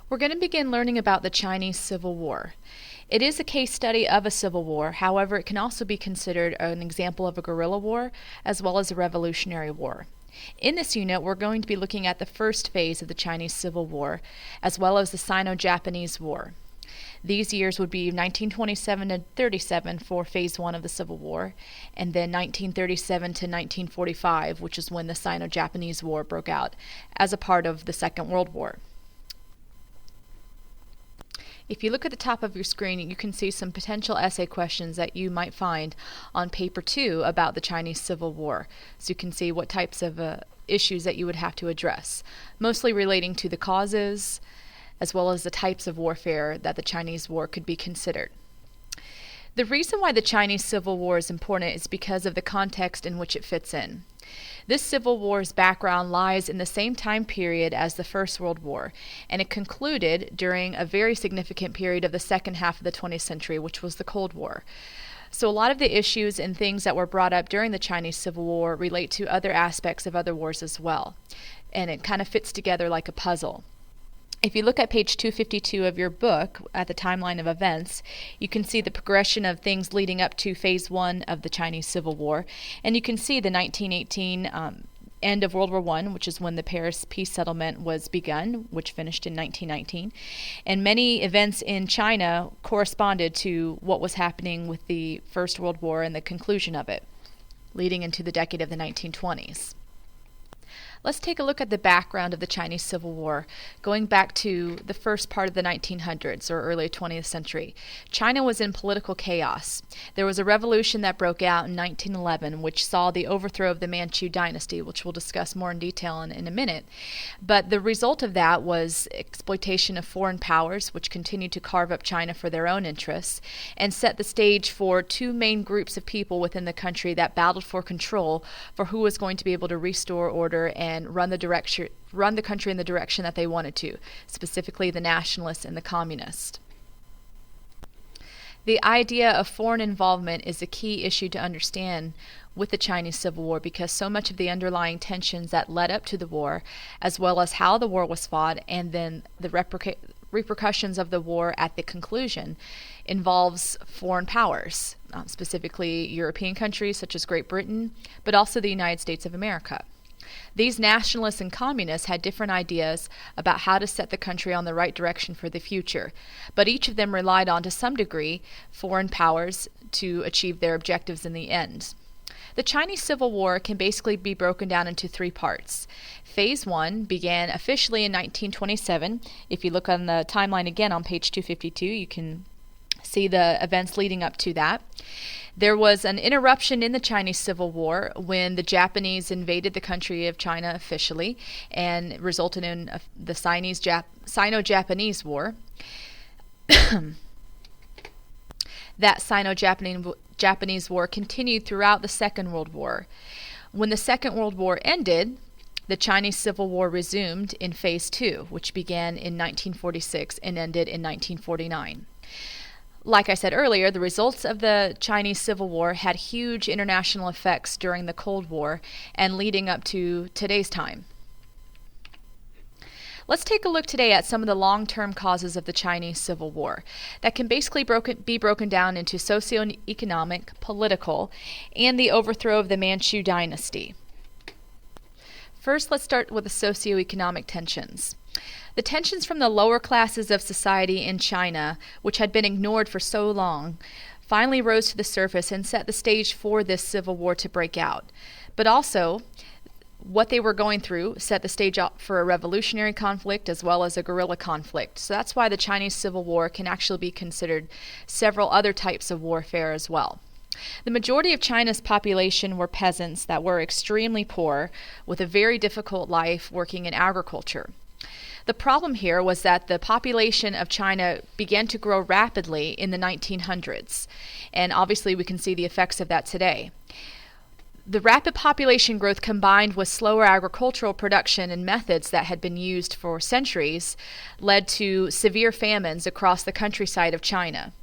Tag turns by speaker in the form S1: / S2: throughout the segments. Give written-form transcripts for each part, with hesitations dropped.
S1: We're going to begin learning about the Chinese Civil War. It is a case study of a civil war, however, it can also be considered an example of a guerrilla war as well as a revolutionary war. In this unit, we're going to be looking at the first phase of the Chinese Civil War, as well as the Sino-Japanese War. These years would be 1927 to 37 for Phase 1 of the Civil War, and then 1937 to 1945, which is when the Sino-Japanese War broke out as a part of the Second World War. If you look at the top of your screen, you can see some potential essay questions that you might find on paper 2 about the Chinese Civil War. So you can see what types of issues that you would have to address, mostly relating to the causes, as well as the types of warfare that the Chinese War could be considered. The reason why the Chinese Civil War is important is because of the context in which it fits in. This Civil War's background lies in the same time period as the First World War, and it concluded during a very significant period of the second half of the 20th century, which was the Cold War. So a lot of the issues and things that were brought up during the Chinese Civil War relate to other aspects of other wars as well, and it kind of fits together like a puzzle. If you look at page 252 of your book at the timeline of events, you can see the progression of things leading up to Phase 1 of the Chinese Civil War, and you can see the 1918 end of World War I, which is when the Paris Peace Settlement was begun, which finished in 1919, and many events in China corresponded to what was happening with the First World War and the conclusion of it, leading into the decade of the 1920s. Let's take a look at the background of the Chinese Civil War, going back to the first part of the 1900s or early 20th century. China was in political chaos. There was a revolution that broke out in 1911, which saw the overthrow of the Manchu dynasty, which we'll discuss more in detail in a minute. But the result of that was exploitation of foreign powers, which continued to carve up China for their own interests, and set the stage for two main groups of people within the country that battled for control for who was going to be able to restore order and run the country in the direction that they wanted to, specifically the nationalists and the communists. The idea of foreign involvement is a key issue to understand with the Chinese Civil War because so much of the underlying tensions that led up to the war, as well as how the war was fought and then the repercussions of the war at the conclusion, involves foreign powers, specifically European countries such as Great Britain, but also the United States of America. These nationalists and communists had different ideas about how to set the country on the right direction for the future, but each of them relied on, to some degree, foreign powers to achieve their objectives in the end. The Chinese Civil War can basically be broken down into three parts. Phase 1 began officially in 1927. If you look on the timeline again on page 252, you can see the events leading up to that. There was an interruption in the Chinese Civil War when the Japanese invaded the country of China officially and resulted in the Sino-Japanese War. That Sino-Japanese War continued throughout the Second World War. When the Second World War ended, the Chinese Civil War resumed in Phase 2, which began in 1946 and ended in 1949. Like I said earlier, the results of the Chinese Civil War had huge international effects during the Cold War and leading up to today's time. Let's take a look today at some of the long-term causes of the Chinese Civil War that can basically be broken down into socioeconomic, political, and the overthrow of the Manchu dynasty. First, let's start with the socioeconomic tensions. The tensions from the lower classes of society in China, which had been ignored for so long, finally rose to the surface and set the stage for this civil war to break out. But also, what they were going through set the stage up for a revolutionary conflict as well as a guerrilla conflict. So that's why the Chinese Civil War can actually be considered several other types of warfare as well. The majority of China's population were peasants that were extremely poor with a very difficult life working in agriculture. The problem here was that the population of China began to grow rapidly in the 1900s, and obviously we can see the effects of that today. The rapid population growth combined with slower agricultural production and methods that had been used for centuries led to severe famines across the countryside of China.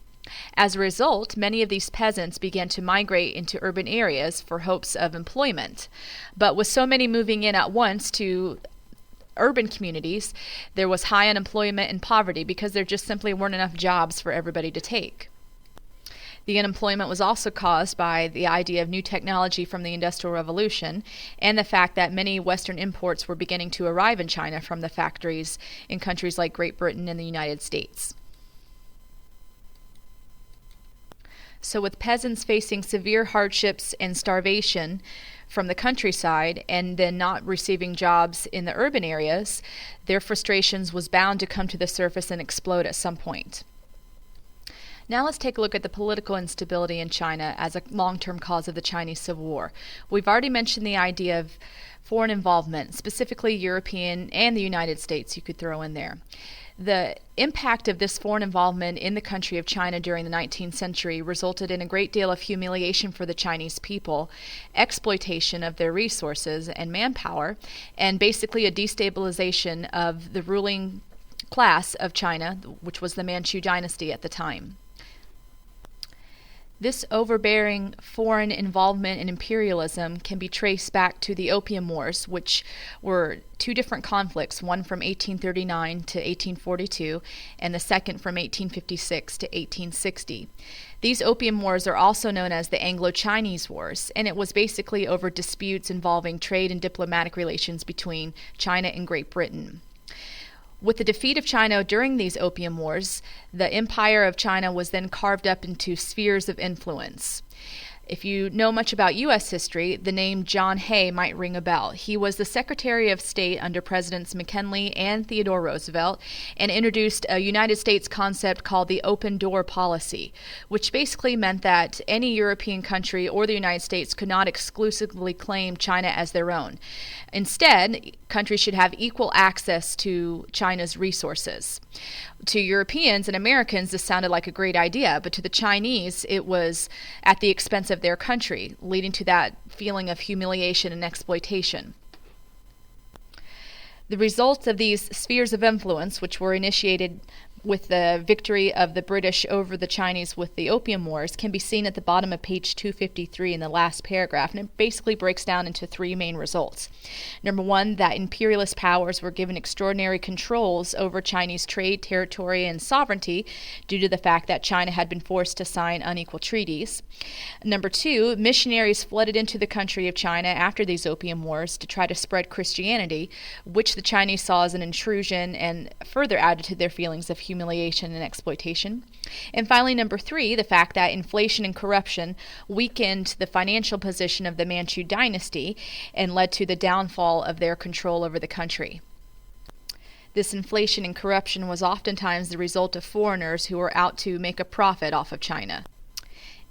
S1: As a result, many of these peasants began to migrate into urban areas for hopes of employment. But with so many moving in at once to urban communities, there was high unemployment and poverty because there just simply weren't enough jobs for everybody to take. The unemployment was also caused by the idea of new technology from the Industrial Revolution and the fact that many Western imports were beginning to arrive in China from the factories in countries like Great Britain and the United States. So with peasants facing severe hardships and starvation from the countryside and then not receiving jobs in the urban areas, their frustrations was bound to come to the surface and explode at some point. Now let's take a look at the political instability in China as a long-term cause of the Chinese Civil War. We've already mentioned the idea of foreign involvement, specifically European and the United States you could throw in there. The impact of this foreign involvement in the country of China during the 19th century resulted in a great deal of humiliation for the Chinese people, exploitation of their resources and manpower, and basically a destabilization of the ruling class of China, which was the Manchu dynasty at the time. This overbearing foreign involvement and imperialism can be traced back to the Opium Wars, which were two different conflicts, one from 1839 to 1842 and the second from 1856 to 1860. These Opium Wars are also known as the Anglo-Chinese Wars, and it was basically over disputes involving trade and diplomatic relations between China and Great Britain. With the defeat of China during these Opium Wars, the Empire of China was then carved up into spheres of influence. If you know much about U.S. history, the name John Hay might ring a bell. He was the Secretary of State under Presidents McKinley and Theodore Roosevelt and introduced a United States concept called the open door policy, which basically meant that any European country or the United States could not exclusively claim China as their own. Instead, countries should have equal access to China's resources. To Europeans and Americans, this sounded like a great idea, but to the Chinese, it was at the expense of their country, leading to that feeling of humiliation and exploitation. The results of these spheres of influence, which were initiated with the victory of the British over the Chinese with the Opium Wars, can be seen at the bottom of page 253 in the last paragraph, and it basically breaks down into three main results. Number one, that imperialist powers were given extraordinary controls over Chinese trade, territory, and sovereignty due to the fact that China had been forced to sign unequal treaties. Number two, missionaries flooded into the country of China after these Opium Wars to try to spread Christianity, which the Chinese saw as an intrusion and further added to their feelings of humiliation and exploitation. And finally, number three, the fact that inflation and corruption weakened the financial position of the Manchu dynasty and led to the downfall of their control over the country. This inflation and corruption was oftentimes the result of foreigners who were out to make a profit off of China.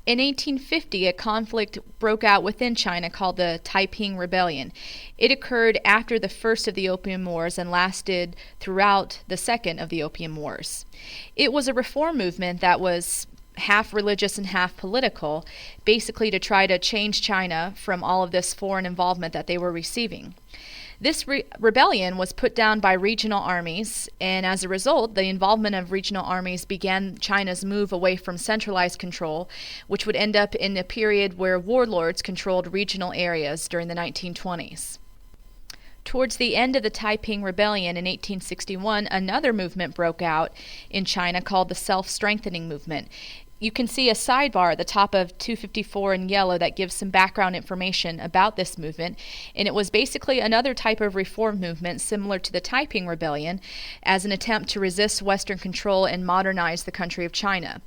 S1: In 1850, a conflict broke out within China called the Taiping Rebellion. It occurred after the first of the Opium Wars and lasted throughout the second of the Opium Wars. It was a reform movement that was half religious and half political, basically to try to change China from all of this foreign involvement that they were receiving. This rebellion was put down by regional armies, and as a result, the involvement of regional armies began China's move away from centralized control, which would end up in a period where warlords controlled regional areas during the 1920s. Towards the end of the Taiping Rebellion in 1861, another movement broke out in China called the Self-Strengthening Movement. You can see a sidebar at the top of 254 in yellow that gives some background information about this movement, and it was basically another type of reform movement similar to the Taiping Rebellion as an attempt to resist Western control and modernize the country of China.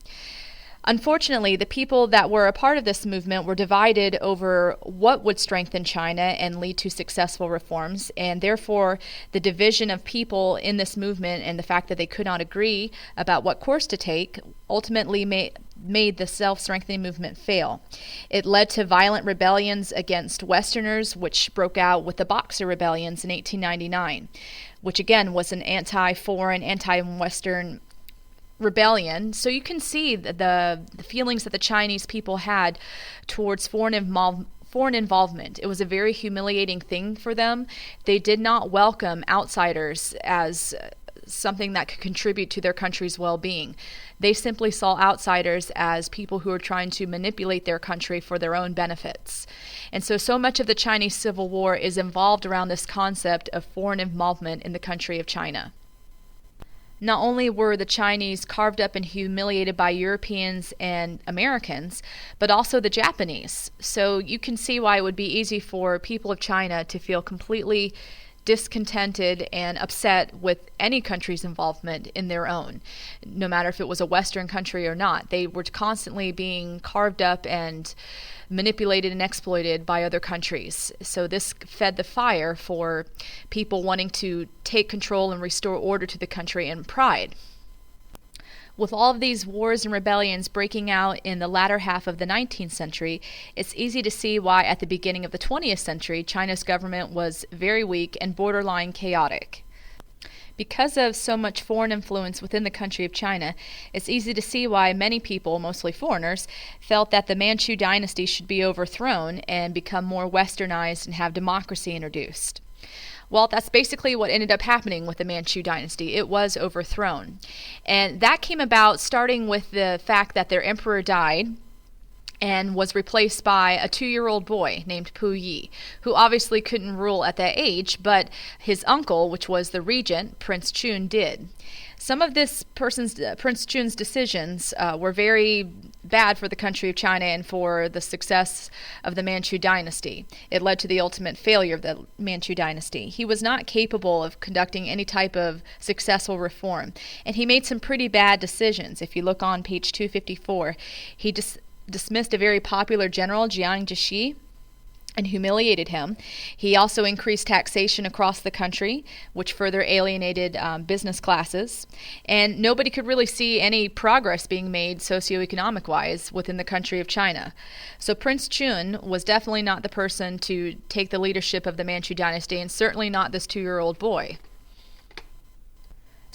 S1: Unfortunately, the people that were a part of this movement were divided over what would strengthen China and lead to successful reforms, and therefore the division of people in this movement and the fact that they could not agree about what course to take ultimately made the self-strengthening movement fail. It led to violent rebellions against Westerners, which broke out with the Boxer Rebellions in 1899, which again was an anti-foreign, anti-Western rebellion. So you can see the feelings that the Chinese people had towards foreign involvement. It was a very humiliating thing for them. They did not welcome outsiders as something that could contribute to their country's well-being. They simply saw outsiders as people who were trying to manipulate their country for their own benefits. And so much of the Chinese Civil War is involved around this concept of foreign involvement in the country of China. Not only were the Chinese carved up and humiliated by Europeans and Americans, but also the Japanese. So you can see why it would be easy for people of China to feel completely discontented and upset with any country's involvement in their own, no matter if it was a Western country or not. They were constantly being carved up and manipulated and exploited by other countries. So this fed the fire for people wanting to take control and restore order to the country and pride. With all of these wars and rebellions breaking out in the latter half of the 19th century, it's easy to see why at the beginning of the 20th century, China's government was very weak and borderline chaotic. Because of so much foreign influence within the country of China, it's easy to see why many people, mostly foreigners, felt that the Manchu dynasty should be overthrown and become more westernized and have democracy introduced. Well, that's basically what ended up happening with the Manchu dynasty. It was overthrown. And that came about starting with the fact that their emperor died and was replaced by a 2-year-old boy named Pu Yi, who obviously couldn't rule at that age, but his uncle, which was the regent, Prince Chun, did. Some of this Prince Chun's decisions were very bad for the country of China and for the success of the Manchu dynasty. It led to the ultimate failure of the Manchu dynasty. He was not capable of conducting any type of successful reform, and he made some pretty bad decisions. If you look on page 254, he dismissed a very popular general, Jiang Jieshi, and humiliated him. He also increased taxation across the country, which further alienated business classes. And nobody could really see any progress being made socioeconomic-wise within the country of China. So Prince Chun was definitely not the person to take the leadership of the Manchu dynasty, and certainly not this 2-year-old boy.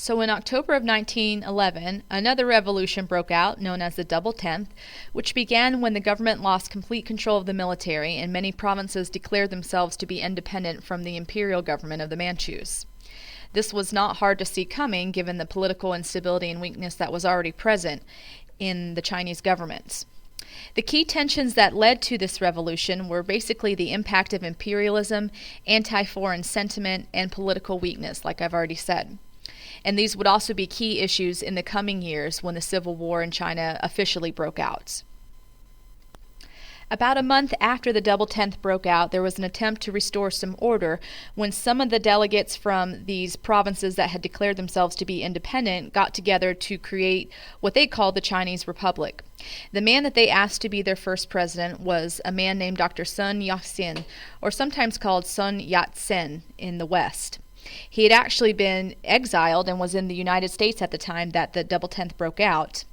S1: So in October of 1911, another revolution broke out, known as the Double Tenth, which began when the government lost complete control of the military and many provinces declared themselves to be independent from the imperial government of the Manchus. This was not hard to see coming, given the political instability and weakness that was already present in the Chinese governments. The key tensions that led to this revolution were basically the impact of imperialism, anti-foreign sentiment, and political weakness, like I've already said. And these would also be key issues in the coming years when the Civil War in China officially broke out. About a month after the Double Tenth broke out, there was an attempt to restore some order when some of the delegates from these provinces that had declared themselves to be independent got together to create what they called the Chinese Republic. The man that they asked to be their first president was a man named Dr. Sun Yat-sen, or sometimes called Sun Yat-sen in the West. He had actually been exiled and was in the United States at the time that the Double Tenth broke out.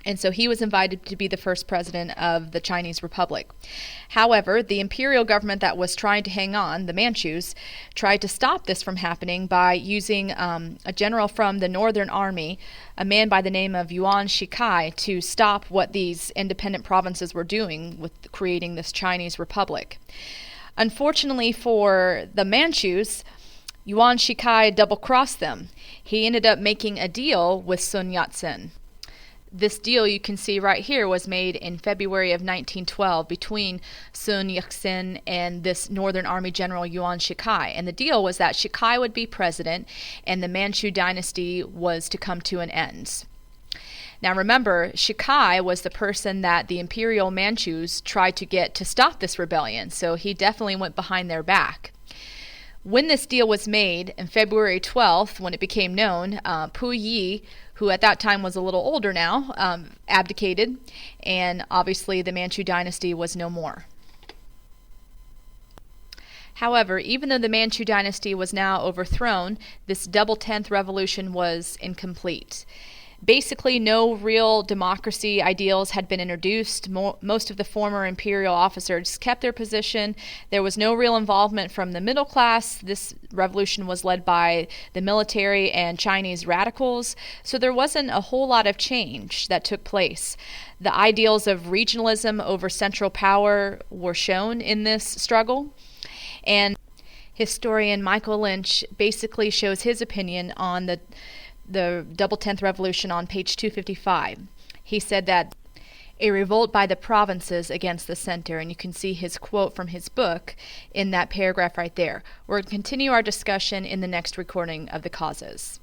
S1: And so he was invited to be the first president of the Chinese Republic. However, the imperial government that was trying to hang on, the Manchus, tried to stop this from happening by using a general from the Northern Army, a man by the name of Yuan Shikai, to stop what these independent provinces were doing with creating this Chinese Republic. Unfortunately for the Manchus, Yuan Shikai double-crossed them. He ended up making a deal with Sun Yat-sen. This deal you can see right here was made in February of 1912 between Sun Yat-sen and this Northern Army General Yuan Shikai. And the deal was that Shikai would be president and the Manchu dynasty was to come to an end. Now remember, Shikai was the person that the Imperial Manchus tried to get to stop this rebellion, so he definitely went behind their back. When this deal was made, on February 12th, when it became known, Pu Yi, who at that time was a little older now, abdicated, and obviously the Manchu dynasty was no more. However, even though the Manchu dynasty was now overthrown, this Double Tenth revolution was incomplete. Basically, no real democracy ideals had been introduced. Most of the former imperial officers kept their position. There was no real involvement from the middle class. This revolution was led by the military and Chinese radicals, so there wasn't a whole lot of change that took place. The ideals of regionalism over central power were shown in this struggle, and Historian Michael Lynch basically shows his opinion on the Double Tenth Revolution on page 255. He said that a revolt by the provinces against the center, and you can see his quote from his book in that paragraph right there. We're going to continue our discussion in the next recording of the causes.